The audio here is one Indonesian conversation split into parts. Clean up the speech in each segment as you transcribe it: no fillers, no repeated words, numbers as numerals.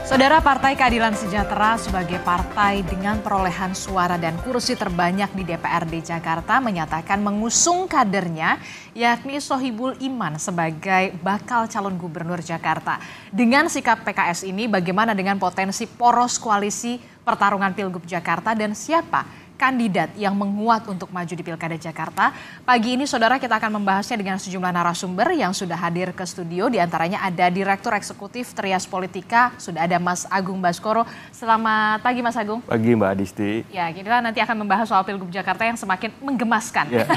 Saudara, Partai Keadilan Sejahtera sebagai partai dengan perolehan suara dan kursi terbanyak di DPRD Jakarta menyatakan mengusung kadernya yakni Sohibul Iman sebagai bakal calon gubernur Jakarta. Dengan sikap PKS ini bagaimana dengan potensi poros koalisi pertarungan Pilgub Jakarta dan siapa kandidat yang menguat untuk maju di Pilkada Jakarta? Pagi ini saudara kita akan membahasnya dengan sejumlah narasumber yang sudah hadir ke studio. Di antaranya ada Direktur Eksekutif Trias Politika, sudah ada Mas Agung Baskoro. Selamat pagi Mas Agung. Pagi Mbak Adisti. Ya, kita nanti akan membahas soal Pilgub Jakarta yang semakin menggemaskan. Ya.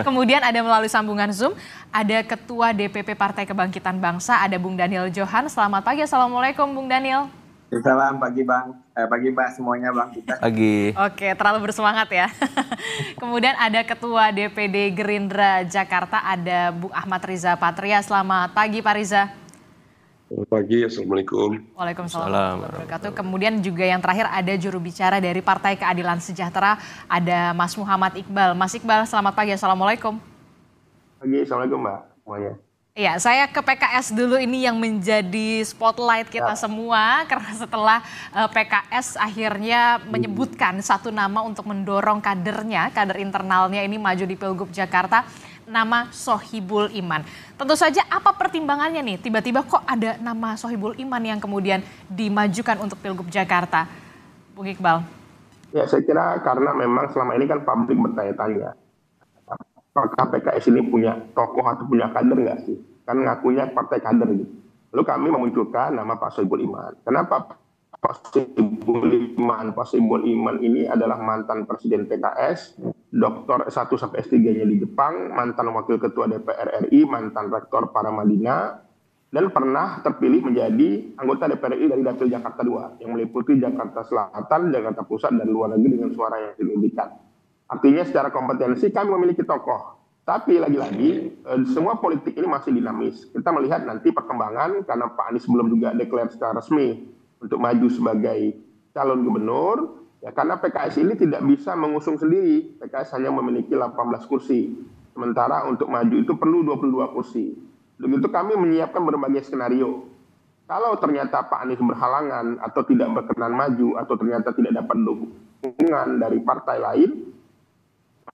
Kemudian ada melalui sambungan Zoom, ada Ketua DPP Partai Kebangkitan Bangsa, ada Bung Daniel Johan. Selamat pagi, Assalamualaikum Bung Daniel. Salam pagi Bang, pagi Mbak semuanya Bang kita. Pagi. Oke, terlalu bersemangat ya. Kemudian ada Ketua DPD Gerindra Jakarta, ada Bung Ahmad Riza Patria. Selamat pagi Pak Riza. Selamat pagi, Assalamualaikum. Waalaikumsalam warahmatullahi wabarakatuh. Kemudian juga yang terakhir ada juru bicara dari Partai Keadilan Sejahtera, ada Mas Muhammad Iqbal. Mas Iqbal, selamat pagi, Assalamualaikum. Pagi, Assalamualaikum Mbak semuanya. Iya, saya ke PKS dulu, ini yang menjadi spotlight kita semua karena setelah PKS akhirnya menyebutkan satu nama untuk mendorong kadernya, kader internalnya ini maju di Pilgub Jakarta, nama Sohibul Iman. Tentu saja apa pertimbangannya nih? Tiba-tiba kok ada nama Sohibul Iman yang kemudian dimajukan untuk Pilgub Jakarta, Bung Iqbal? Ya, saya kira karena memang selama ini kan publik bertanya-tanya, apakah PKS ini punya tokoh atau punya kader nggak sih? Kan ngakunya partai kader gitu. Lalu kami memunculkan nama Pak Sohibul Iman. Kenapa Pak Sohibul Iman? Pak Sohibul Iman ini adalah mantan Presiden PKS, Doktor S1 sampai S3-nya di Jepang, mantan Wakil Ketua DPR RI, mantan Rektor Paramadina, dan pernah terpilih menjadi anggota DPR RI dari Dapil Jakarta II, yang meliputi Jakarta Selatan, Jakarta Pusat, dan luar negeri dengan suara yang signifikan. Artinya secara kompetensi kami memiliki tokoh. Tapi lagi-lagi semua politik ini masih dinamis. Kita melihat nanti perkembangan karena Pak Anies belum juga deklar secara resmi untuk maju sebagai calon gubernur. Ya, karena PKS ini tidak bisa mengusung sendiri. PKS hanya memiliki 18 kursi. Sementara untuk maju itu perlu 22 kursi. Begitu kami menyiapkan berbagai skenario. Kalau ternyata Pak Anies berhalangan atau tidak berkenan maju atau ternyata tidak dapat dukungan dari partai lain,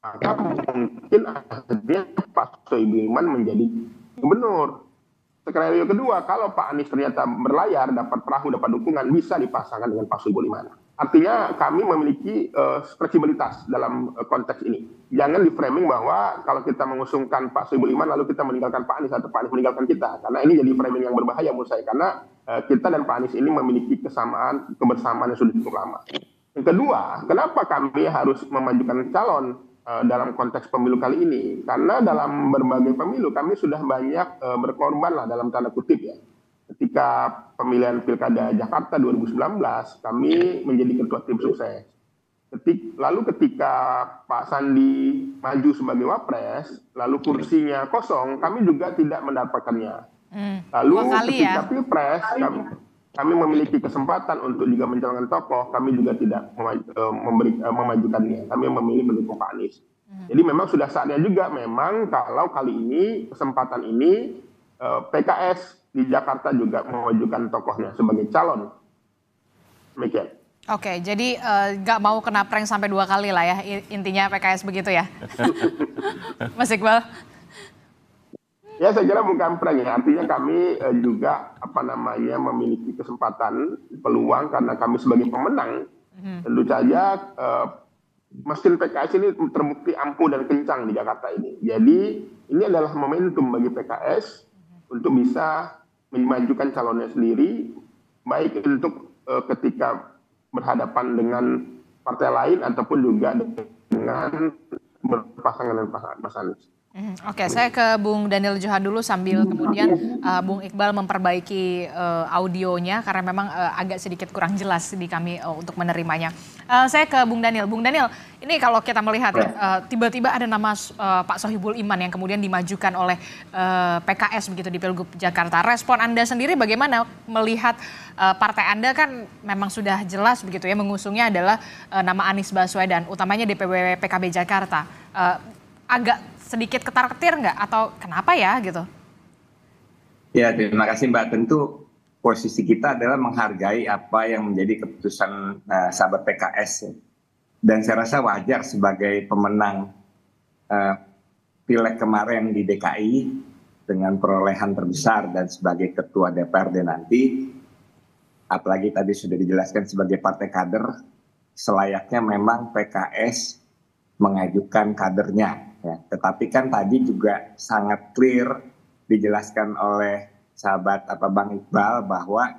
maka mungkin akhirnya Pak Sohibul Iman menjadi gubernur. Skenario kedua, kalau Pak Anies ternyata berlayar, dapat perahu, dapat dukungan, bisa dipasangkan dengan Pak Sohibul Iman. Artinya kami memiliki fleksibilitas dalam konteks ini. Jangan di framing bahwa kalau kita mengusungkan Pak Sohibul Iman lalu kita meninggalkan Pak Anies atau Pak Anies meninggalkan kita. Karena ini jadi framing yang berbahaya menurut saya. Karena kita dan Pak Anies ini memiliki kebersamaan yang sudah cukup lama. Yang kedua, kenapa kami harus memajukan calon dalam konteks pemilu kali ini? Karena dalam berbagai pemilu kami sudah banyak berkorban lah dalam tanda kutip ya. Ketika pemilihan Pilkada Jakarta 2019 kami menjadi ketua tim sukses. Lalu ketika Pak Sandi maju sebagai wapres, lalu kursinya kosong, kami juga tidak mendapatkannya. Lalu ketika Pilpres kami memiliki kesempatan untuk juga mencalonkan tokoh, kami juga tidak memajukannya. Kami memilih mendukung Pak Anies. Jadi memang sudah saatnya juga memang kalau kali ini, kesempatan ini, PKS di Jakarta juga memajukan tokohnya sebagai calon. Demikian. Oke, jadi nggak mau kena prank sampai 2 kali lah ya, intinya PKS begitu ya? Mas Iqbal? Ya, saya kira bukan prank ya. Artinya kami juga memiliki kesempatan, peluang karena kami sebagai pemenang. Tentu saja mesin PKS ini terbukti ampuh dan kencang di Jakarta ini. Jadi ini adalah momentum bagi PKS untuk bisa memajukan calonnya sendiri, baik untuk ketika berhadapan dengan partai lain ataupun juga dengan berpasangan dengan Mas Anies. Oke, saya ke Bung Daniel Johan dulu sambil kemudian Bung Iqbal memperbaiki audionya karena memang agak sedikit kurang jelas di kami untuk menerimanya. Saya ke Bung Daniel. Bung Daniel, ini kalau kita melihat tiba-tiba ada nama Pak Sohibul Iman yang kemudian dimajukan oleh PKS begitu di Pilgub Jakarta. Respon Anda sendiri bagaimana melihat partai Anda kan memang sudah jelas begitu ya mengusungnya adalah nama Anies Baswedan, utamanya DPW PKB Jakarta. Agak sedikit ketar-ketir nggak atau kenapa ya gitu? Ya, terima kasih Mbak. Tentu posisi kita adalah menghargai apa yang menjadi keputusan sahabat PKS. Dan saya rasa wajar sebagai pemenang pileg kemarin di DKI dengan perolehan terbesar dan sebagai ketua DPRD nanti, apalagi tadi sudah dijelaskan sebagai partai kader, selayaknya memang PKS mengajukan kadernya. Ya. Tetapi kan tadi juga sangat clear dijelaskan oleh sahabat Bang Iqbal bahwa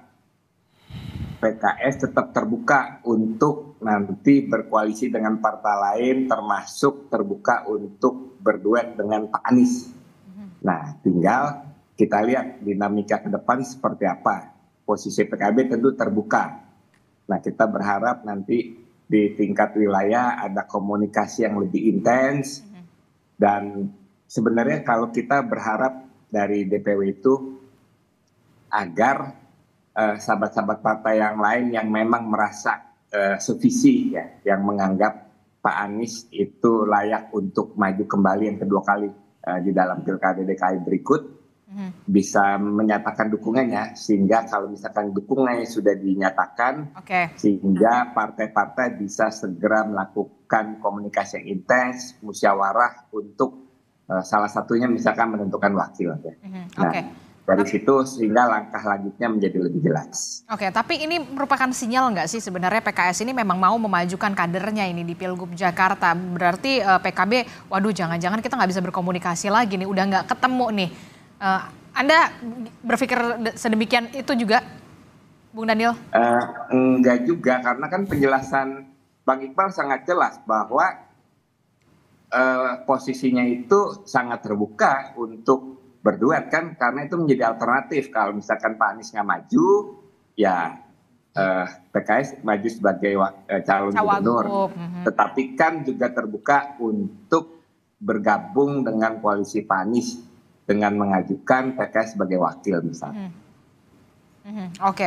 PKS tetap terbuka untuk nanti berkoalisi dengan partai lain, termasuk terbuka untuk berduet dengan Pak Anies. Nah, tinggal kita lihat dinamika ke depan seperti apa. Posisi PKB tentu terbuka. Nah, kita berharap nanti di tingkat wilayah ada komunikasi yang lebih intens. Dan sebenarnya kalau kita berharap dari DPW itu agar sahabat-sahabat partai yang lain yang memang merasa sevisi ya, yang menganggap Pak Anies itu layak untuk maju kembali yang kedua kali di dalam Pilkada DKI berikut, bisa menyatakan dukungannya, sehingga kalau misalkan dukungannya sudah dinyatakan, sehingga partai-partai bisa segera melakukan komunikasi yang intens, musyawarah untuk salah satunya misalkan menentukan wakil. Ya. Nah, dari situ sehingga langkah lanjutnya menjadi lebih jelas. Oke, tapi ini merupakan sinyal nggak sih sebenarnya PKS ini memang mau memajukan kadernya ini di Pilgub Jakarta? Berarti PKB, waduh jangan-jangan kita nggak bisa berkomunikasi lagi nih, udah nggak ketemu nih. Anda berpikir sedemikian itu juga, Bung Daniel? Enggak juga, karena kan penjelasan Bang Iqbal sangat jelas bahwa posisinya itu sangat terbuka untuk berduet kan, karena itu menjadi alternatif. Kalau misalkan Pak Anies nggak maju, ya PKS maju sebagai calon gubernur. Tetapi kan juga terbuka untuk bergabung dengan koalisi Pak Anies dengan mengajukan PKS sebagai wakil misalnya. Oke.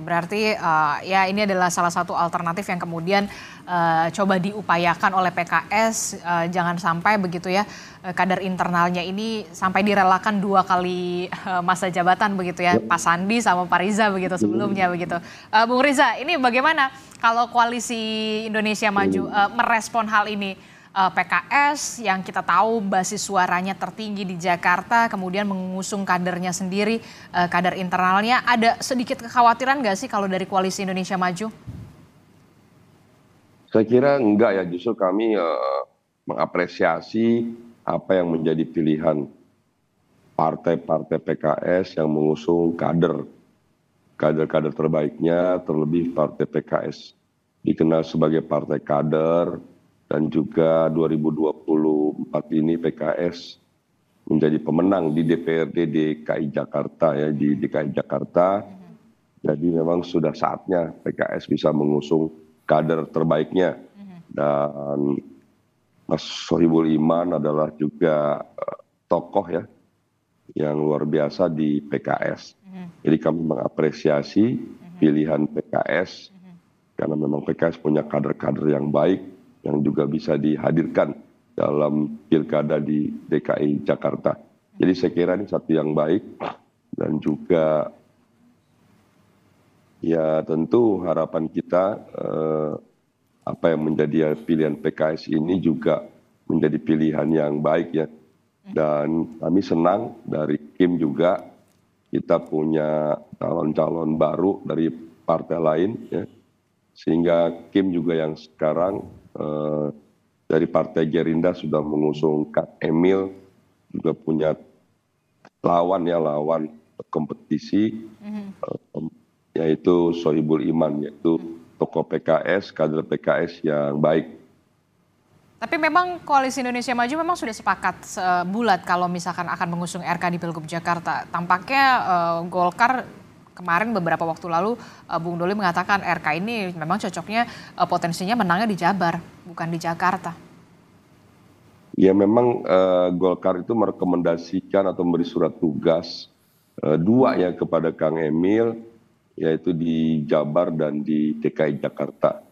Berarti ya ini adalah salah satu alternatif yang kemudian coba diupayakan oleh PKS. Jangan sampai begitu ya kader internalnya ini sampai direlakan 2 kali masa jabatan begitu ya. Pak Sandi sama Pak Riza begitu sebelumnya begitu. Bung Riza, ini bagaimana kalau koalisi Indonesia Maju merespon hal ini? PKS yang kita tahu basis suaranya tertinggi di Jakarta, kemudian mengusung kadernya sendiri, kader internalnya. Ada sedikit kekhawatiran nggak sih kalau dari koalisi Indonesia Maju? Saya kira enggak ya, justru kami mengapresiasi apa yang menjadi pilihan partai-partai PKS yang mengusung kader terbaiknya, terlebih partai PKS. Dikenal sebagai partai kader, dan juga 2024 ini PKS menjadi pemenang di DPRD DKI Jakarta ya, di DKI Jakarta. Jadi memang sudah saatnya PKS bisa mengusung kader terbaiknya. Dan Mas Sohibul Iman adalah juga tokoh ya yang luar biasa di PKS. Jadi kami mengapresiasi pilihan PKS karena memang PKS punya kader-kader yang baik yang juga bisa dihadirkan dalam pilkada di DKI Jakarta. Jadi saya kira ini satu yang baik, dan juga ya tentu harapan kita apa yang menjadi pilihan PKS ini juga menjadi pilihan yang baik ya. Dan kami senang dari Kim juga kita punya calon-calon baru dari partai lain ya. Sehingga Kim juga yang sekarang dari Partai Gerindra sudah mengusung Kak Emil, juga punya lawan kompetisi, yaitu Sohibul Iman, yaitu tokoh PKS, kader PKS yang baik. Tapi memang Koalisi Indonesia Maju memang sudah sepakat bulat kalau misalkan akan mengusung RK di Pilgub Jakarta. Tampaknya Golkar kemarin beberapa waktu lalu Bung Doli mengatakan RK ini memang cocoknya potensinya menangnya di Jabar, bukan di Jakarta. Ya memang Golkar itu merekomendasikan atau memberi surat tugas 2 ya kepada Kang Emil, yaitu di Jabar dan di DKI Jakarta.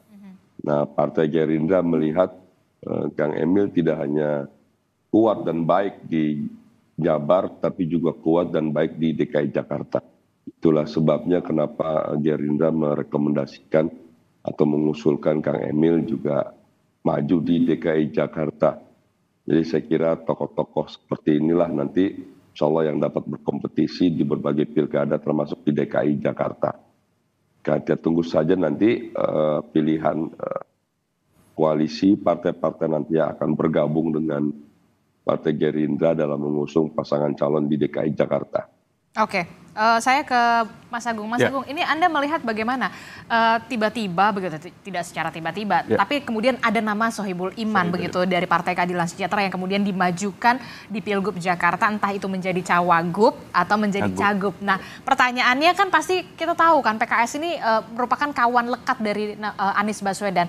Nah, Partai Gerindra melihat Kang Emil tidak hanya kuat dan baik di Jabar, tapi juga kuat dan baik di DKI Jakarta. Itulah sebabnya kenapa Gerindra merekomendasikan atau mengusulkan Kang Emil juga maju di DKI Jakarta. Jadi saya kira tokoh-tokoh seperti inilah nanti insya Allah yang dapat berkompetisi di berbagai pilkada termasuk di DKI Jakarta. Kita tunggu saja nanti pilihan koalisi partai-partai nanti yang akan bergabung dengan Partai Gerindra dalam mengusung pasangan calon di DKI Jakarta. Oke, saya ke Mas Agung. Mas Agung, ini Anda melihat bagaimana tiba-tiba begitu, tidak secara tiba-tiba, tapi kemudian ada nama Sohibul Iman begitu dari Partai Keadilan Sejahtera yang kemudian dimajukan di Pilgub Jakarta, entah itu menjadi cawagup atau menjadi cagup. Nah, pertanyaannya kan pasti kita tahu kan PKS ini merupakan kawan lekat dari Anies Baswedan.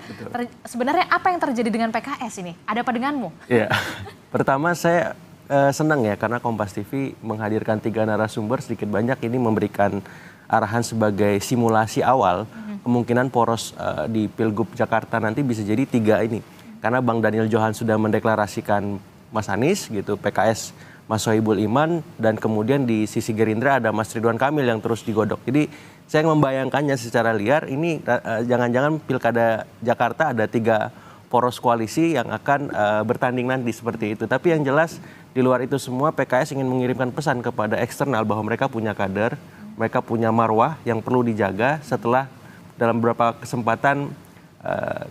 Sebenarnya apa yang terjadi dengan PKS ini? Ada apa denganmu? Iya, pertama saya senang ya karena Kompas TV menghadirkan 3 narasumber, sedikit banyak ini memberikan arahan sebagai simulasi awal kemungkinan poros di Pilgub Jakarta nanti bisa jadi 3 ini. Karena Bang Daniel Johan sudah mendeklarasikan Mas Anies gitu, PKS Mas Sohibul Iman, dan kemudian di sisi Gerindra ada Mas Ridwan Kamil yang terus digodok. Jadi saya membayangkannya secara liar ini jangan-jangan Pilkada Jakarta ada 3 poros koalisi yang akan bertanding nanti seperti itu. Tapi yang jelas di luar itu semua PKS ingin mengirimkan pesan kepada eksternal bahwa mereka punya kader, mereka punya marwah yang perlu dijaga setelah dalam beberapa kesempatan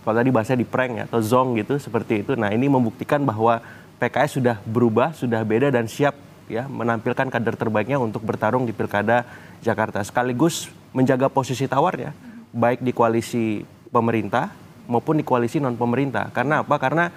kalau tadi bahasanya di prank ya, atau zong gitu seperti itu. Nah, ini membuktikan bahwa PKS sudah berubah, sudah beda dan siap ya menampilkan kader terbaiknya untuk bertarung di Pilkada Jakarta. Sekaligus menjaga posisi tawarnya baik di koalisi pemerintah maupun di koalisi non pemerintah. Karena apa? Karena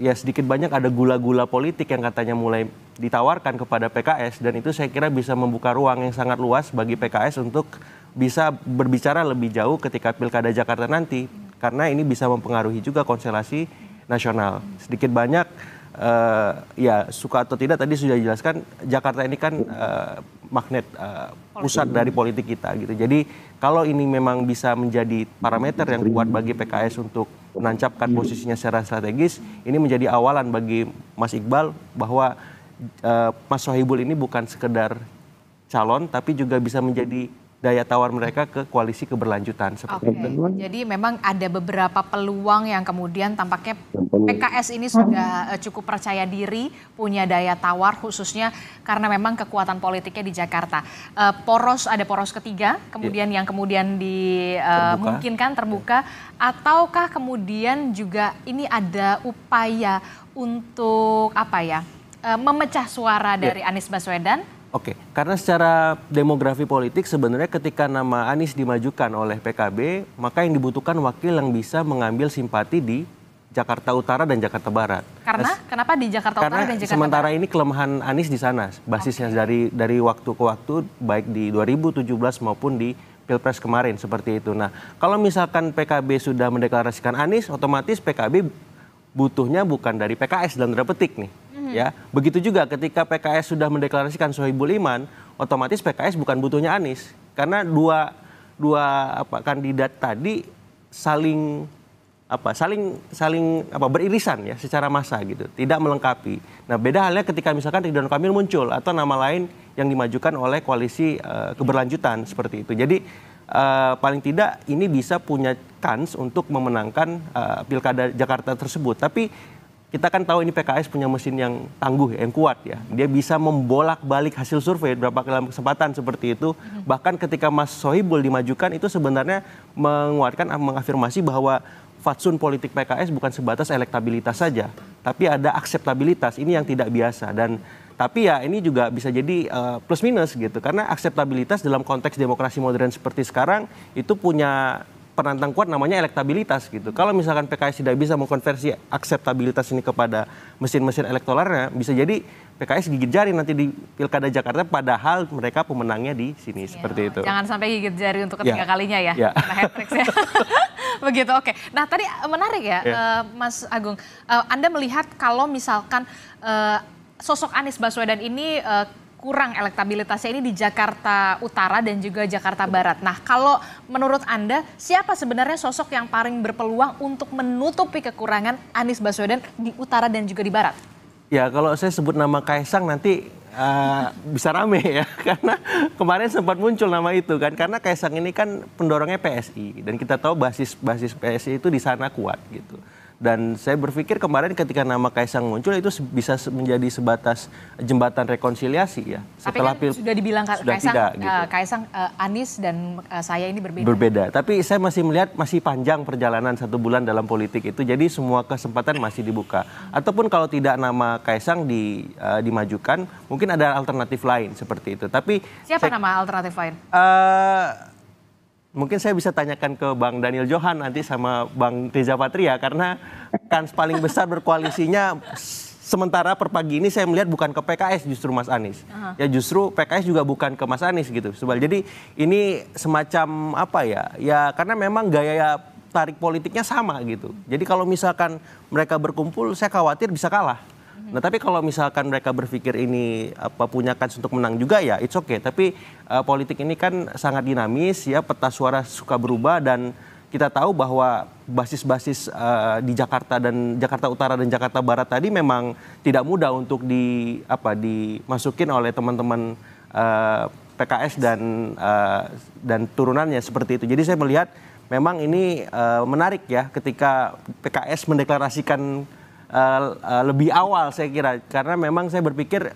ya sedikit banyak ada gula-gula politik yang katanya mulai ditawarkan kepada PKS, dan itu saya kira bisa membuka ruang yang sangat luas bagi PKS untuk bisa berbicara lebih jauh ketika Pilkada Jakarta nanti, karena ini bisa mempengaruhi juga konstelasi nasional. Sedikit banyak ya suka atau tidak tadi sudah dijelaskan, Jakarta ini kan magnet pusat dari politik kita gitu. Jadi kalau ini memang bisa menjadi parameter yang kuat bagi PKS untuk menancapkan posisinya secara strategis, ini menjadi awalan bagi Mas Iqbal bahwa Mas Sohibul ini bukan sekedar calon, tapi juga bisa menjadi daya tawar mereka ke koalisi keberlanjutan seperti itu. Jadi memang ada beberapa peluang yang kemudian tampaknya PKS ini sudah cukup percaya diri, punya daya tawar khususnya karena memang kekuatan politiknya di Jakarta. Ada poros ketiga, kemudian yang kemudian dimungkinkan terbuka, ataukah kemudian juga ini ada upaya untuk memecah suara dari Anies Baswedan? Oke, karena secara demografi politik sebenarnya ketika nama Anies dimajukan oleh PKB, maka yang dibutuhkan wakil yang bisa mengambil simpati di Jakarta Utara dan Jakarta Barat. Karena kenapa di Jakarta Utara dan Jakarta Barat? Karena sementara ini kelemahan Anies di sana, basisnya dari waktu ke waktu, baik di 2017 maupun di Pilpres kemarin seperti itu. Nah, kalau misalkan PKB sudah mendeklarasikan Anies, otomatis PKB butuhnya bukan dari PKS dalam tanda petik nih. Ya, begitu juga ketika PKS sudah mendeklarasikan Sohibul Iman, otomatis PKS bukan butuhnya Anies, karena dua kandidat tadi saling beririsan ya secara massa gitu, tidak melengkapi. Nah, beda halnya ketika misalkan Ridwan Kamil muncul atau nama lain yang dimajukan oleh koalisi keberlanjutan seperti itu. Jadi paling tidak ini bisa punya kans untuk memenangkan Pilkada Jakarta tersebut. Tapi kita kan tahu ini PKS punya mesin yang tangguh, yang kuat ya. Dia bisa membolak-balik hasil survei berapa kali kesempatan seperti itu. Bahkan ketika Mas Sohibul dimajukan itu sebenarnya menguatkan, mengafirmasi bahwa fatsun politik PKS bukan sebatas elektabilitas saja, tapi ada akseptabilitas. Ini yang tidak biasa. Tapi ya ini juga bisa jadi plus minus gitu. Karena akseptabilitas dalam konteks demokrasi modern seperti sekarang itu punya penantang kuat namanya elektabilitas gitu. Kalau misalkan PKS tidak bisa mengkonversi akseptabilitas ini kepada mesin-mesin elektoralnya, bisa jadi PKS gigit jari nanti di Pilkada Jakarta, padahal mereka pemenangnya di sini seperti itu. Jangan sampai gigit jari untuk ketiga kalinya ya, karena hat-trick ya. Begitu, oke. Nah tadi menarik ya Mas Agung, Anda melihat kalau misalkan sosok Anies Baswedan ini kurang elektabilitasnya ini di Jakarta Utara dan juga Jakarta Barat. Nah, kalau menurut Anda, siapa sebenarnya sosok yang paling berpeluang untuk menutupi kekurangan Anies Baswedan di Utara dan juga di Barat? Ya, kalau saya sebut nama Kaisang nanti bisa rame ya, karena kemarin sempat muncul nama itu kan, karena Kaisang ini kan pendorongnya PSI dan kita tahu basis PSI itu di sana kuat gitu. Dan saya berpikir kemarin ketika nama Kaisang muncul itu bisa menjadi sebatas jembatan rekonsiliasi ya. Setelah tapi kan sudah dibilang sudah Kaisang, tidak, gitu. Kaisang Anies dan saya ini berbeda. Berbeda, tapi saya masih melihat masih panjang perjalanan 1 bulan dalam politik itu, jadi semua kesempatan masih dibuka. Ataupun kalau tidak nama Kaisang dimajukan, mungkin ada alternatif lain seperti itu. Tapi siapa nama alternatif lain? Mungkin saya bisa tanyakan ke Bang Daniel Johan nanti sama Bang Riza Patria, karena kans paling besar berkoalisinya sementara per pagi ini saya melihat bukan ke PKS justru Mas Anies. Ya justru PKS juga bukan ke Mas Anies gitu. Jadi ini semacam apa ya? Ya karena memang gaya tarik politiknya sama gitu. Jadi kalau misalkan mereka berkumpul, saya khawatir bisa kalah. Nah tapi kalau misalkan mereka berpikir ini punya kans untuk menang juga ya it's okay. Tapi politik ini kan sangat dinamis ya, peta suara suka berubah dan kita tahu bahwa basis-basis di Jakarta dan Jakarta Utara dan Jakarta Barat tadi memang tidak mudah untuk dimasukin oleh teman-teman PKS dan turunannya seperti itu. Jadi saya melihat memang ini menarik ya ketika PKS mendeklarasikan lebih awal saya kira, karena memang saya berpikir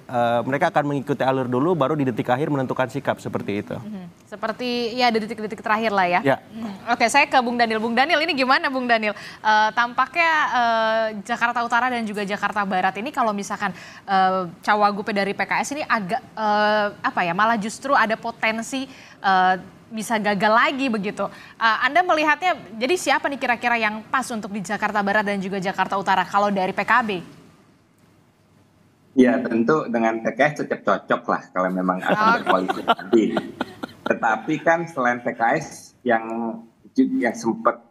mereka akan mengikuti alur dulu baru di detik akhir menentukan sikap seperti itu. Seperti ya di detik-detik terakhir lah ya. Ya. Oke, saya ke Bung Daniel. Bung Daniel ini gimana Bung Daniel? Tampaknya Jakarta Utara dan juga Jakarta Barat ini kalau misalkan cawagup dari PKS ini agak malah justru ada potensi bisa gagal lagi begitu. Anda melihatnya, jadi siapa nih kira-kira yang pas untuk di Jakarta Barat dan juga Jakarta Utara kalau dari PKB? Ya tentu dengan PKS cocok lah kalau memang akan berkoalisi nanti. Tetapi kan selain PKS yang sempat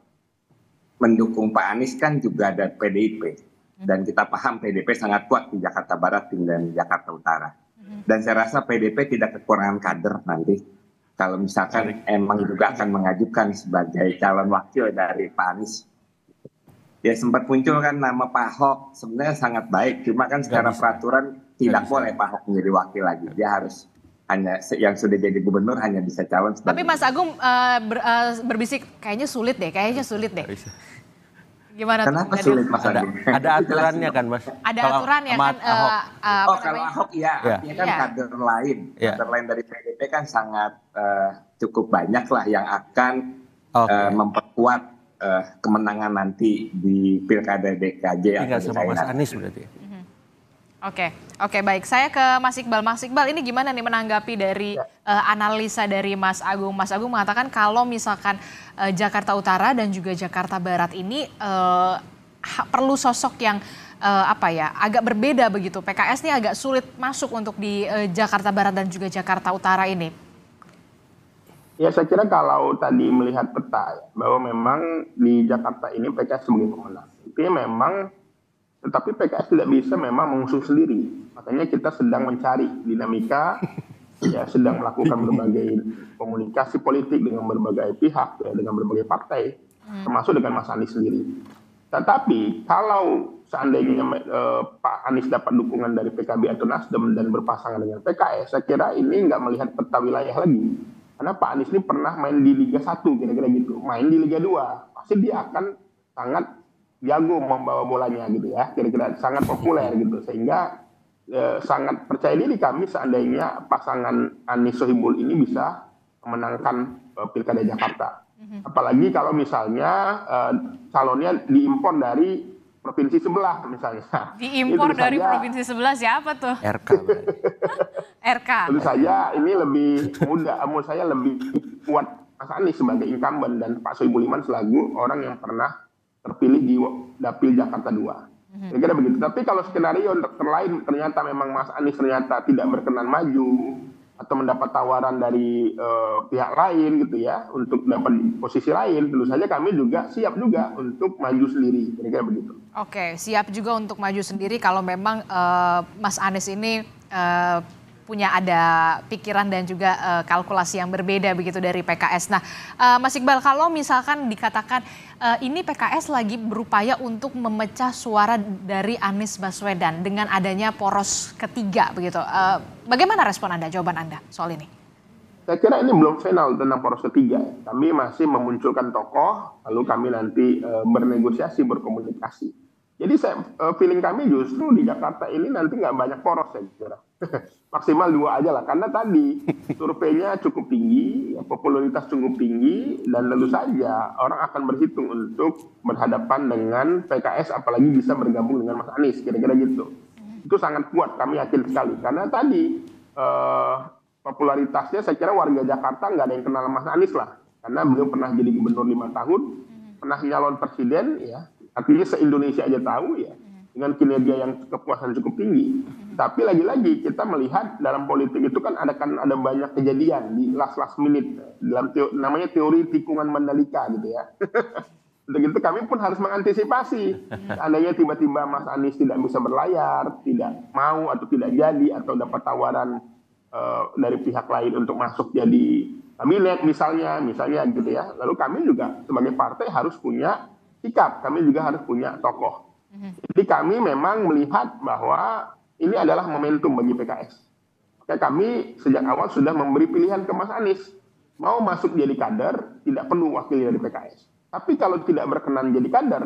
mendukung Pak Anies kan juga ada PDIP. Dan kita paham PDIP sangat kuat di Jakarta Barat dan Jakarta Utara. Dan saya rasa PDIP tidak kekurangan kader nanti. Kalau misalkan emang juga akan mengajukan sebagai calon wakil dari Pak Anies. Ya sempat muncul kan nama Pak Ahok, sebenarnya sangat baik. Cuma kan secara peraturan tidak boleh Pak Ahok menjadi wakil lagi. Dia harus hanya yang sudah jadi gubernur hanya bisa calon sebagai. Tapi Mas Agung berbisik kayaknya sulit deh. Gimana? Kenapa sulit Mas Agung? Ada aturannya kan Mas? Ada aturannya kan. Kalau Ahok ya, artinya kan kader lain. Kader lain dari PDIP kan sangat cukup banyak lah yang akan memperkuat kemenangan nanti di Pilkada DKJ. Tinggal sama Mas Anies berarti. Oke, baik. Saya ke Mas Iqbal. Mas Iqbal ini gimana nih menanggapi dari analisa dari Mas Agung? Mas Agung mengatakan kalau misalkan Jakarta Utara dan juga Jakarta Barat ini perlu sosok yang agak berbeda begitu. PKS ini agak sulit masuk untuk di Jakarta Barat dan juga Jakarta Utara ini. Ya saya kira kalau tadi melihat peta bahwa memang di Jakarta ini PKS sebagai pemenang. Itu memang. Tetapi PKS tidak bisa memang mengusung sendiri. Makanya kita sedang mencari dinamika, ya sedang melakukan berbagai komunikasi politik dengan berbagai pihak, ya, dengan berbagai partai, termasuk dengan Mas Anies sendiri. Tetapi kalau seandainya Pak Anies dapat dukungan dari PKB atau Nasdem dan berpasangan dengan PKS, saya kira ini nggak melihat peta wilayah lagi. Karena Pak Anies ini pernah main di Liga 1, kira-kira gitu. Main di Liga 2, pasti dia akan sangat jago membawa bolanya gitu ya, kira-kira sangat populer gitu, sehingga sangat percaya diri kami seandainya pasangan Anies Sohibul ini bisa memenangkan Pilkada Jakarta. Apalagi kalau misalnya calonnya diimpor dari provinsi sebelah misalnya. Diimpor dari provinsi sebelah siapa tuh? RK. RK. Tentu saja ini lebih mudah, menurut saya lebih kuat Mas Anies sebagai incumbent dan Pak Sohibul Iman selaku orang yang pernah terpilih di Dapil Jakarta 2. Kira-kira begitu. Tapi kalau skenario terlain ternyata memang Mas Anies ternyata tidak berkenan maju atau mendapat tawaran dari pihak lain gitu ya untuk dapat posisi lain, tentu saja kami juga siap juga untuk maju sendiri. Kira-kira begitu. Oke, siap juga untuk maju sendiri kalau memang Mas Anies ini punya ada pikiran dan juga kalkulasi yang berbeda begitu dari PKS. Nah, Mas Iqbal, kalau misalkan dikatakan ini PKS lagi berupaya untuk memecah suara dari Anies Baswedan dengan adanya poros ketiga begitu. Bagaimana respon Anda, jawaban Anda soal ini? Saya kira ini belum final tentang poros ketiga. Kami masih memunculkan tokoh, lalu kami nanti bernegosiasi, berkomunikasi. Jadi feeling kami justru di Jakarta ini nanti nggak banyak poros, saya kira. Maksimal 2 aja lah, karena tadi surveinya cukup tinggi, popularitas cukup tinggi, dan tentu saja orang akan berhitung untuk berhadapan dengan PKS, apalagi bisa bergabung dengan Mas Anies, kira-kira gitu. Itu sangat kuat, kami yakin sekali. Karena tadi popularitasnya saya kira warga Jakarta nggak ada yang kenal Mas Anies lah, karena beliau pernah jadi gubernur 5 tahun, pernah nyalon presiden, ya artinya se-Indonesia aja tahu ya, dengan kinerja yang kepuasan cukup tinggi. Tapi lagi-lagi kita melihat dalam politik itu kan ada banyak kejadian di last minute, dalam namanya teori tikungan Mandalika gitu ya. Untuk itu kami pun harus mengantisipasi. Seandainya tiba-tiba Mas Anies tidak bisa berlayar, tidak mau atau tidak jadi, atau dapat tawaran dari pihak lain untuk masuk jadi kabinet misalnya gitu ya. Lalu kami juga sebagai partai harus punya sikap, kami juga harus punya tokoh. Jadi kami memang melihat bahwa ini adalah momentum bagi PKS. Maka kami sejak awal sudah memberi pilihan ke Mas Anies. Mau masuk jadi kader, tidak perlu wakil dari PKS. Tapi kalau tidak berkenan jadi kader,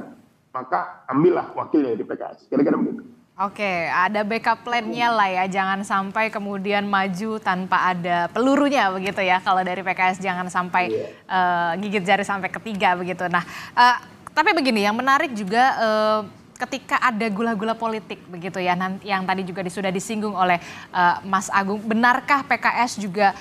maka ambillah wakil dari PKS. Kira-kira begitu. Oke, ada backup plan-nya lah ya, jangan sampai kemudian maju tanpa ada pelurunya begitu ya. Kalau dari PKS jangan sampai gigit jari sampai ketiga begitu. Nah, tapi begini, yang menarik juga ketika ada gula-gula politik begitu ya, yang tadi juga sudah disinggung oleh Mas Agung, benarkah PKS juga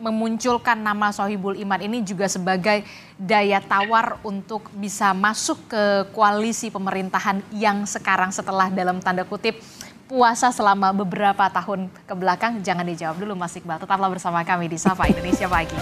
memunculkan nama Sohibul Iman ini juga sebagai daya tawar untuk bisa masuk ke koalisi pemerintahan yang sekarang setelah dalam tanda kutip puasa selama beberapa tahun ke belakang? Jangan dijawab dulu Mas Iqbal, tetaplah bersama kami di Sapa Indonesia Pagi.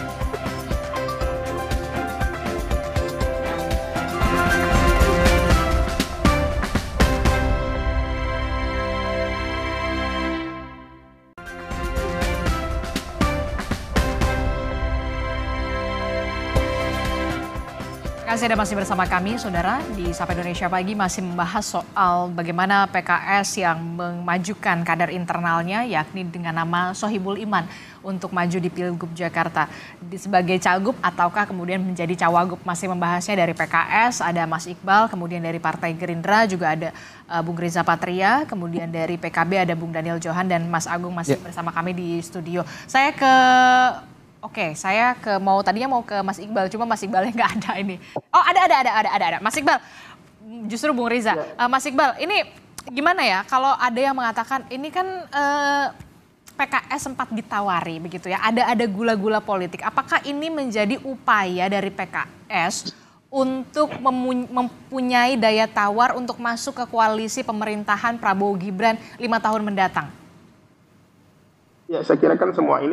Anda masih bersama kami, Saudara, di Sapa Indonesia Pagi masih membahas soal bagaimana PKS yang memajukan kader internalnya, yakni dengan nama Sohibul Iman untuk maju di Pilgub Jakarta sebagai cagup ataukah kemudian menjadi cawagup. Masih membahasnya dari PKS, ada Mas Iqbal, kemudian dari Partai Gerindra juga ada Bung Riza Patria, kemudian dari PKB ada Bung Daniel Johan dan Mas Agung masih bersama kami di studio. Saya tadinya mau ke Mas Iqbal, cuma Mas Iqbalnya nggak ada ini. Oh, ada. Mas Iqbal, justru Bung Riza. Mas Iqbal, ini gimana ya kalau ada yang mengatakan ini kan PKS sempat ditawari begitu ya, ada gula-gula politik. Apakah ini menjadi upaya dari PKS untuk mempunyai daya tawar untuk masuk ke koalisi pemerintahan Prabowo Gibran 5 tahun mendatang? Ya, saya kira kan semua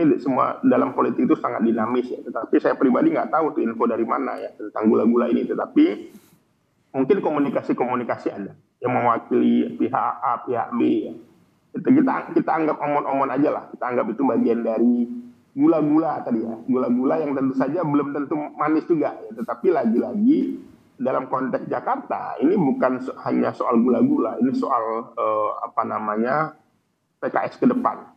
dalam politik itu sangat dinamis ya. Tetapi saya pribadi nggak tahu tuh info dari mana ya tentang gula-gula ini. Tetapi mungkin komunikasi ada yang mewakili pihak A, pihak B ya. Kita anggap omon-omon aja lah. Kita anggap itu bagian dari gula-gula tadi ya. Gula-gula yang tentu saja belum tentu manis juga ya. Tetapi lagi-lagi dalam konteks Jakarta ini bukan hanya soal gula-gula. Ini soal PKS ke depan.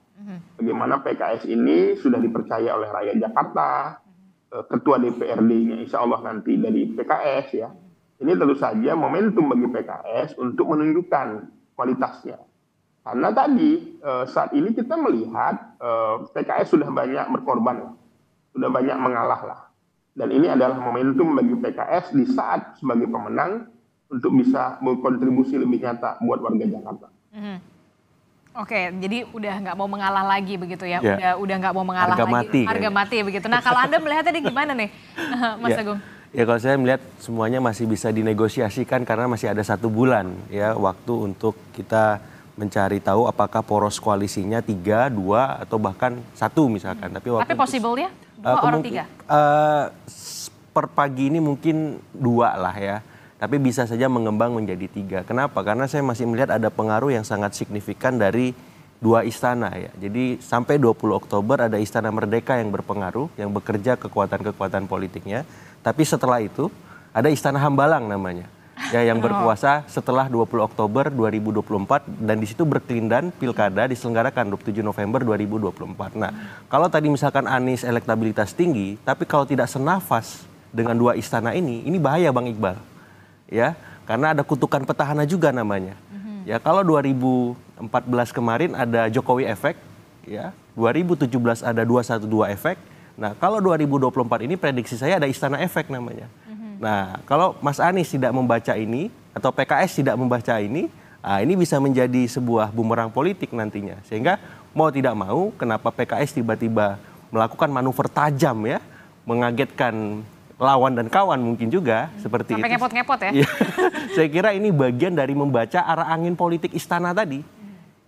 Bagaimana PKS ini sudah dipercaya oleh rakyat Jakarta, ketua DPRD-nya insya Allah nanti dari PKS ya. Ini tentu saja momentum bagi PKS untuk menunjukkan kualitasnya. Karena tadi saat ini kita melihat PKS sudah banyak berkorban, sudah banyak mengalah lah. Dan ini adalah momentum bagi PKS di saat sebagai pemenang untuk bisa berkontribusi lebih nyata buat warga Jakarta. Oke, jadi udah nggak mau mengalah lagi begitu ya, udah nggak mau mengalah lagi, harga mati begitu. Nah, kalau Anda melihatnya ini gimana nih, Mas Agung? Ya, kalau saya melihat semuanya masih bisa dinegosiasikan karena masih ada 1 bulan ya waktu untuk kita mencari tahu apakah poros koalisinya 3, 2 atau bahkan 1 misalkan. Tapi possible-nya 2 orang 3? Per pagi ini mungkin 2 lah ya. Tapi bisa saja mengembang menjadi 3. Kenapa? Karena saya masih melihat ada pengaruh yang sangat signifikan dari dua istana ya. Jadi sampai 20 Oktober ada Istana Merdeka yang berpengaruh, yang bekerja kekuatan-kekuatan politiknya. Tapi setelah itu ada Istana Hambalang namanya. Ya, yang berkuasa setelah 20 Oktober 2024 dan di situ berkelindan pilkada diselenggarakan 27 November 2024. Nah, kalau tadi misalkan Anies elektabilitas tinggi, tapi kalau tidak senafas dengan dua istana ini bahaya Bang Iqbal. Ya, karena ada kutukan petahana juga namanya. Ya, kalau 2014 kemarin ada Jokowi efek, ya. 2017 ada 212 efek. Nah, kalau 2024 ini prediksi saya ada istana efek namanya. Nah, kalau Mas Anies tidak membaca ini atau PKS tidak membaca ini bisa menjadi sebuah bumerang politik nantinya. Sehingga mau tidak mau, kenapa PKS tiba-tiba melakukan manuver tajam ya, mengagetkan lawan dan kawan mungkin juga seperti sampai itu. Sampai ngepot-ngepot ya. Saya kira ini bagian dari membaca arah angin politik istana tadi.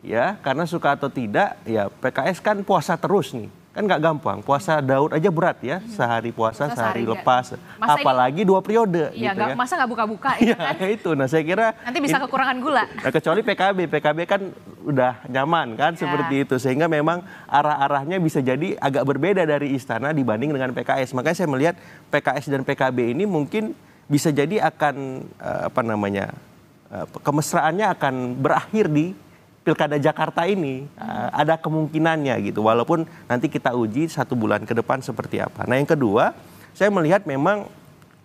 Ya, karena suka atau tidak, ya PKS kan puasa terus nih. Kan nggak gampang, puasa Daud aja berat ya, sehari puasa, sehari lepas. Apalagi 2 periode. Iya, gitu ya. masa nggak buka-buka ya kan? Itu, nah saya kira. Nanti bisa kekurangan gula. Nah, kecuali PKB kan udah nyaman kan seperti itu. Sehingga memang arah-arahnya bisa jadi agak berbeda dari istana dibanding dengan PKS. Makanya saya melihat PKS dan PKB ini mungkin bisa jadi akan, kemesraannya akan berakhir di Pilkada Jakarta ini. Ada kemungkinannya gitu, walaupun nanti kita uji 1 bulan ke depan seperti apa. Nah, yang kedua, saya melihat memang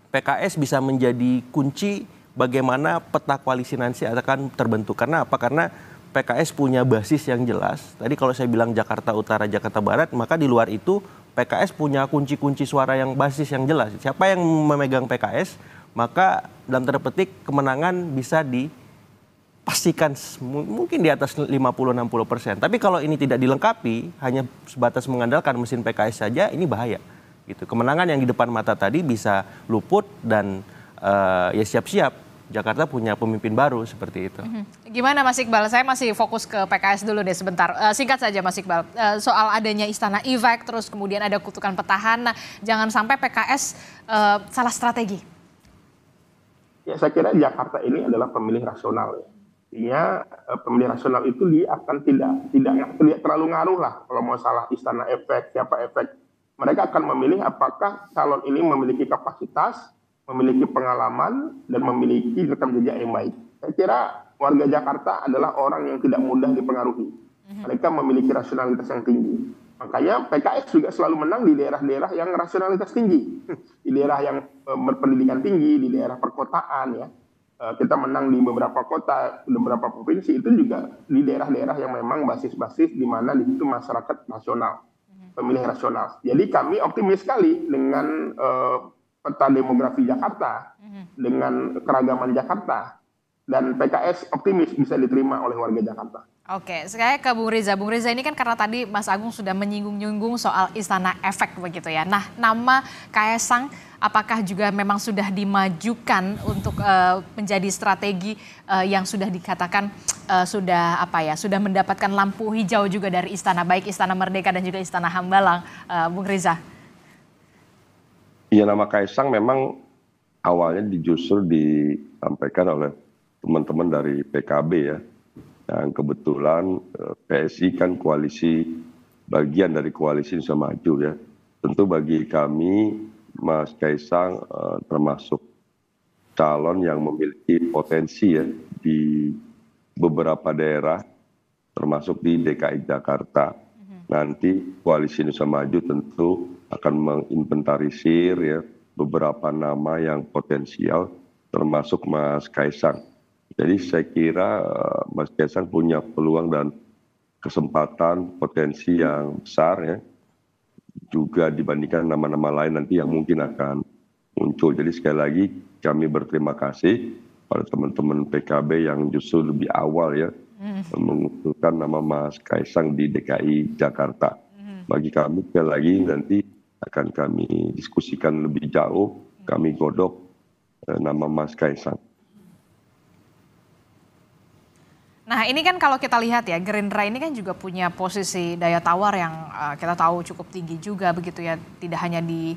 PKS bisa menjadi kunci bagaimana peta koalisi nanti akan terbentuk. Karena apa? Karena PKS punya basis yang jelas. Tadi kalau saya bilang Jakarta Utara, Jakarta Barat, maka di luar itu PKS punya kunci-kunci suara yang basis yang jelas. Siapa yang memegang PKS, maka dalam tanda petik kemenangan bisa pastikan mungkin di atas 50-60%. Tapi kalau ini tidak dilengkapi, hanya sebatas mengandalkan mesin PKS saja, ini bahaya. Gitu. Kemenangan yang di depan mata tadi bisa luput dan ya siap-siap Jakarta punya pemimpin baru seperti itu. Gimana Mas Iqbal? Saya masih fokus ke PKS dulu deh sebentar. Singkat saja Mas Iqbal, soal adanya istana efek, terus kemudian ada kutukan petahana, jangan sampai PKS salah strategi. Ya, saya kira Jakarta ini adalah pemilih rasional ya. Artinya pemilih rasional itu dia akan tidak terlalu ngaruh lah kalau mau salah istana efek, siapa efek. Mereka akan memilih apakah calon ini memiliki kapasitas, memiliki pengalaman, dan memiliki rekam jejak yang baik. Saya kira warga Jakarta adalah orang yang tidak mudah dipengaruhi. Mereka memiliki rasionalitas yang tinggi. Makanya PKS juga selalu menang di daerah-daerah yang rasionalitas tinggi. Di daerah yang berpendidikan tinggi, di daerah perkotaan ya. Kita menang di beberapa kota, beberapa provinsi, itu juga di daerah-daerah yang memang basis-basis di mana di situ masyarakat nasional, pemilih rasional. Jadi kami optimis sekali dengan peta demografi Jakarta, dengan keragaman Jakarta, dan PKS optimis bisa diterima oleh warga Jakarta. Oke, saya ke Bung Riza. Bung Riza ini kan karena tadi Mas Agung sudah menyinggung-nyinggung soal istana efek begitu ya. Nah, nama Kaesang apakah juga memang sudah dimajukan untuk menjadi strategi yang sudah dikatakan sudah mendapatkan lampu hijau juga dari istana, baik Istana Merdeka dan juga Istana Hambalang, Bung Riza? Iya, nama Kaesang memang awalnya justru disampaikan oleh teman-teman dari PKB ya. Yang kebetulan PSI kan koalisi, bagian dari koalisi Indonesia Maju ya. Tentu bagi kami Mas Kaesang termasuk calon yang memiliki potensi ya di beberapa daerah, termasuk di DKI Jakarta. Nanti koalisi Indonesia Maju tentu akan menginventarisir ya beberapa nama yang potensial, termasuk Mas Kaesang. Jadi saya kira Mas Kaesang punya peluang dan kesempatan potensi yang besar ya, juga dibandingkan nama-nama lain nanti yang mungkin akan muncul. Jadi sekali lagi kami berterima kasih pada teman-teman PKB yang justru lebih awal ya mengusulkan nama Mas Kaesang di DKI Jakarta. Bagi kami sekali lagi nanti akan kami diskusikan lebih jauh, kami godok nama Mas Kaesang. Nah ini kan kalau kita lihat ya, Gerindra ini kan juga punya posisi daya tawar yang kita tahu cukup tinggi juga begitu ya. Tidak hanya di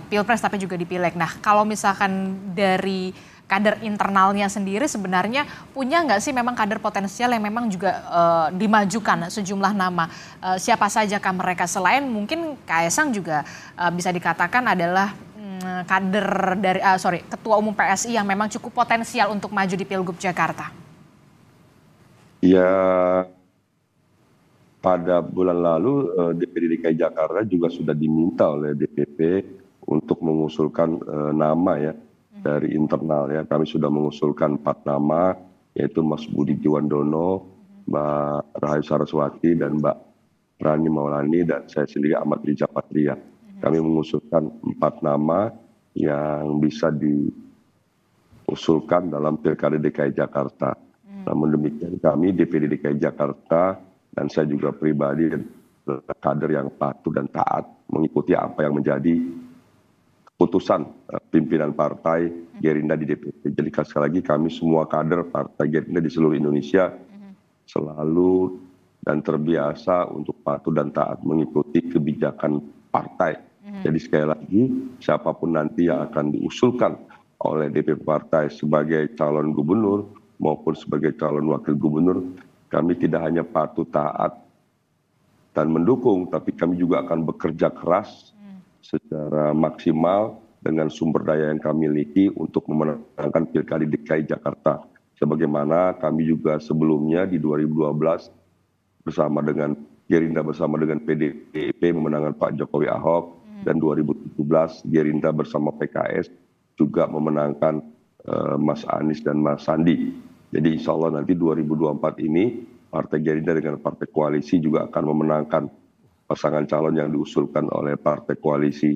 Pilpres tapi juga di Pileg. Nah kalau misalkan dari kader internalnya sendiri sebenarnya punya nggak sih memang kader potensial yang memang juga dimajukan sejumlah nama. Siapa sajakah mereka selain mungkin Kaesang juga bisa dikatakan adalah kader dari Ketua Umum PSI yang memang cukup potensial untuk maju di Pilgub Jakarta. Ya, pada bulan lalu DPD DKI Jakarta juga sudah diminta oleh DPP untuk mengusulkan nama ya dari internal ya. Kami sudah mengusulkan 4 nama, yaitu Mas Budi Jiwandono, Mbak Rahayu Saraswati, dan Mbak Rani Maulani, dan saya sendiri Ahmad Riza Patria. Kami mengusulkan 4 nama yang bisa diusulkan dalam Pilkada DKI Jakarta. Namun demikian kami DPD DKI Jakarta dan saya juga pribadi kader yang patuh dan taat mengikuti apa yang menjadi keputusan pimpinan partai Gerindra di DPP. Jadi sekali lagi kami semua kader partai Gerindra di seluruh Indonesia selalu dan terbiasa untuk patuh dan taat mengikuti kebijakan partai. Jadi sekali lagi siapapun nanti yang akan diusulkan oleh DPP partai sebagai calon gubernur maupun sebagai calon wakil gubernur, kami tidak hanya patuh taat dan mendukung, tapi kami juga akan bekerja keras secara maksimal dengan sumber daya yang kami miliki untuk memenangkan Pilkada DKI Jakarta. Sebagaimana kami juga sebelumnya di 2012 bersama dengan Gerindra bersama dengan PDIP memenangkan Pak Jokowi Ahok, dan 2017 Gerindra bersama PKS juga memenangkan Mas Anies dan Mas Sandi. Jadi insya Allah nanti 2024 ini Partai Gerindra dengan Partai Koalisi juga akan memenangkan pasangan calon yang diusulkan oleh Partai Koalisi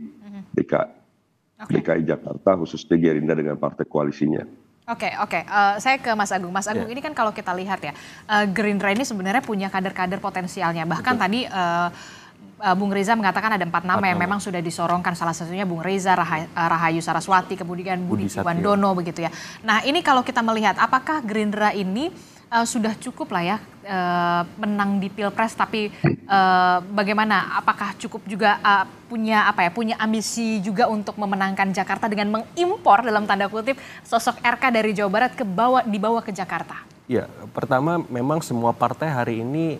DKI Jakarta, khususnya Gerindra dengan Partai Koalisinya. Oke. Saya ke Mas Agung. Mas Agung, ini kan kalau kita lihat ya, Gerindra ini sebenarnya punya kader-kader potensialnya. Bahkan tadi Bung Reza mengatakan ada 4 nama yang memang sudah disorongkan, salah satunya Bung Reza, Rahayu Saraswati, kemudian Budi Jiwandono begitu ya. Nah ini kalau kita melihat apakah Gerindra ini sudah cukup lah ya menang di Pilpres, tapi bagaimana? Apakah cukup juga punya ambisi juga untuk memenangkan Jakarta dengan mengimpor dalam tanda kutip sosok RK dari Jawa Barat dibawa ke Jakarta? Ya, pertama memang semua partai hari ini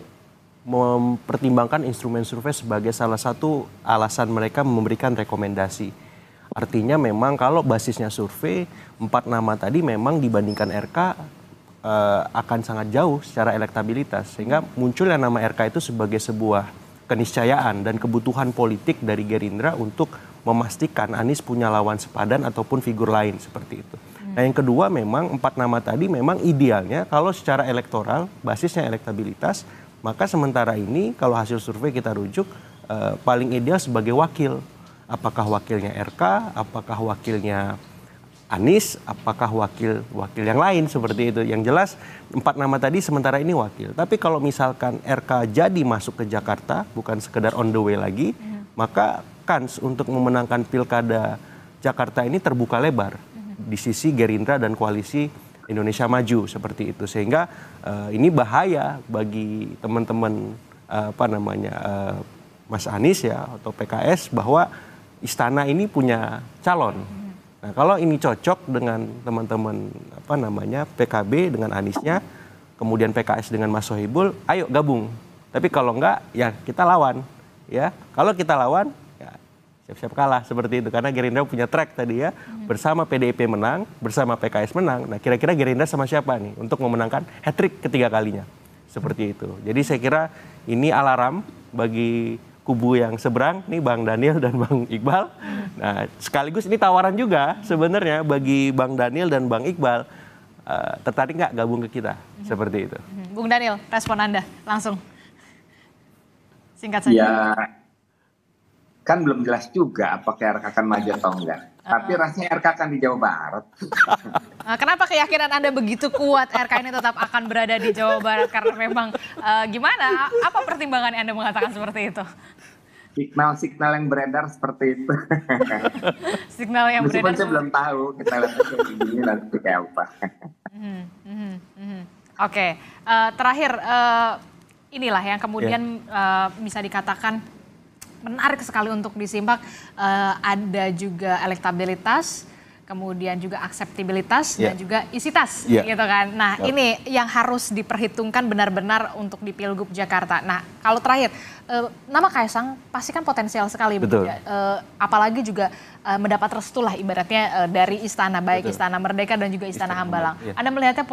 mempertimbangkan instrumen survei sebagai salah satu alasan mereka memberikan rekomendasi. Artinya memang kalau basisnya survei, 4 nama tadi memang dibandingkan RK akan sangat jauh secara elektabilitas. Sehingga munculnya nama RK itu sebagai sebuah keniscayaan dan kebutuhan politik dari Gerindra untuk memastikan Anies punya lawan sepadan ataupun figur lain seperti itu. Nah yang kedua memang 4 nama tadi memang idealnya kalau secara elektoral, basisnya elektabilitas, maka sementara ini kalau hasil survei kita rujuk paling ideal sebagai wakil. Apakah wakilnya RK, apakah wakilnya Anies, apakah wakil yang lain seperti itu. Yang jelas 4 nama tadi sementara ini wakil. Tapi kalau misalkan RK jadi masuk ke Jakarta, bukan sekedar on the way lagi, maka kans untuk memenangkan Pilkada Jakarta ini terbuka lebar di sisi Gerindra dan koalisi Indonesia Maju seperti itu. Sehingga ini bahaya bagi teman-teman Mas Anies ya atau PKS bahwa istana ini punya calon. Nah, kalau ini cocok dengan teman-teman PKB dengan Aniesnya, kemudian PKS dengan Mas Sohibul, ayo gabung. Tapi kalau enggak ya kita lawan ya. Kalau kita lawan ya siap-siap kalah seperti itu karena Gerindra punya track tadi ya. Bersama PDIP menang, bersama PKS menang. Nah, kira-kira Gerindra sama siapa nih untuk memenangkan hat-trick ketiga kalinya? Seperti itu. Jadi saya kira ini alarm bagi kubu yang seberang nih Bang Daniel dan Bang Iqbal. Nah, sekaligus ini tawaran juga sebenarnya bagi Bang Daniel dan Bang Iqbal, tertarik nggak gabung ke kita seperti itu. Bung Daniel, respon Anda langsung. Singkat saja. Ya, kan belum jelas juga apakah RK akan maju atau enggak. Tapi rasanya RK akan di Jawa Barat. Kenapa keyakinan Anda begitu kuat RK ini tetap akan berada di Jawa Barat? Karena memang gimana? Apa pertimbangan Anda mengatakan seperti itu? Signal yang beredar seperti itu. Signal yang beredar. Meskipun saya belum tahu, kita lihat aja ini nanti kayak apa. Oke, terakhir inilah yang kemudian bisa dikatakan menarik sekali untuk disimak, ada juga elektabilitas, kemudian juga akseptabilitas dan juga isitas gitu kan. Nah, ini yang harus diperhitungkan benar-benar untuk di Pilgub Jakarta. Nah, kalau terakhir nama Kaisang pasti kan potensial sekali. Betul. Apalagi juga mendapat restu lah ibaratnya dari istana, baik Istana Merdeka dan juga Istana Hambalang. Anda melihatnya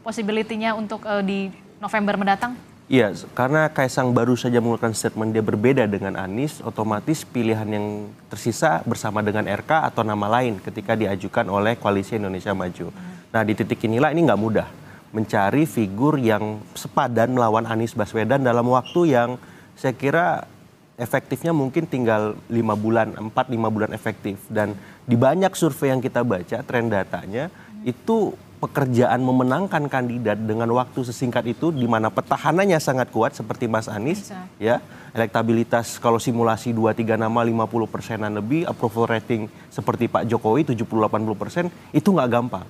possibility-nya untuk di November mendatang? Iya, karena Kaisang baru saja mengeluarkan statement dia berbeda dengan Anies, otomatis pilihan yang tersisa bersama dengan RK atau nama lain ketika diajukan oleh Koalisi Indonesia Maju. Nah, di titik inilah ini nggak mudah mencari figur yang sepadan melawan Anies Baswedan dalam waktu yang saya kira efektifnya mungkin tinggal 5 bulan, 4-5 bulan efektif. Dan di banyak survei yang kita baca, tren datanya itu pekerjaan memenangkan kandidat dengan waktu sesingkat itu di mana petahananya sangat kuat seperti Mas Anies, ya, elektabilitas kalau simulasi 2-3 nama 50%-an lebih, approval rating seperti Pak Jokowi 70-80%, itu nggak gampang.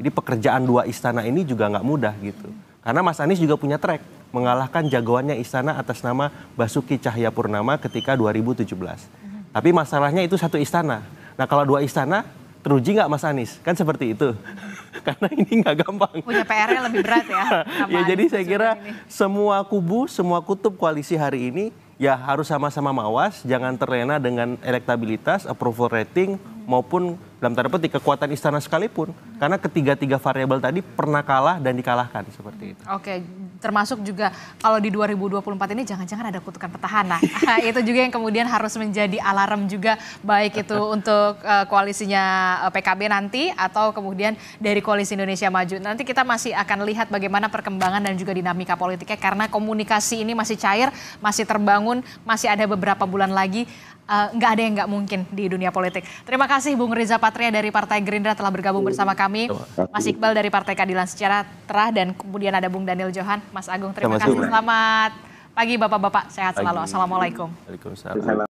Jadi pekerjaan dua istana ini juga nggak mudah gitu. Karena Mas Anies juga punya track mengalahkan jagoannya istana atas nama Basuki Cahayapurnama ketika 2017. Tapi masalahnya itu satu istana. Nah, kalau dua istana teruji nggak Mas Anies? Kan seperti itu. Karena ini nggak gampang. Punya PR-nya lebih berat ya. Ya, jadi saya kira semua kubu, semua kutub koalisi hari ini ya harus sama-sama mawas, jangan terlena dengan elektabilitas, approval rating, maupun dalam tanda petik kekuatan istana sekalipun. Karena ketiga-tiga variabel tadi pernah kalah dan dikalahkan seperti itu. Oke, termasuk juga kalau di 2024 ini jangan-jangan ada kutukan petahana. Itu juga yang kemudian harus menjadi alarm juga, baik itu untuk koalisinya PKB nanti atau kemudian dari Koalisi Indonesia Maju. Nanti kita masih akan lihat bagaimana perkembangan dan juga dinamika politiknya karena komunikasi ini masih cair, masih terbangun, masih ada beberapa bulan lagi. Nggak ada yang nggak mungkin di dunia politik. Terima kasih Bung Riza Patria dari Partai Gerindra telah bergabung bersama kami. Mas Iqbal dari Partai Keadilan Sejahtera dan kemudian ada Bung Daniel Johan. Mas Agung, terima kasih. Selamat pagi Bapak-Bapak, sehat selalu. Assalamualaikum. Waalaikumsalam.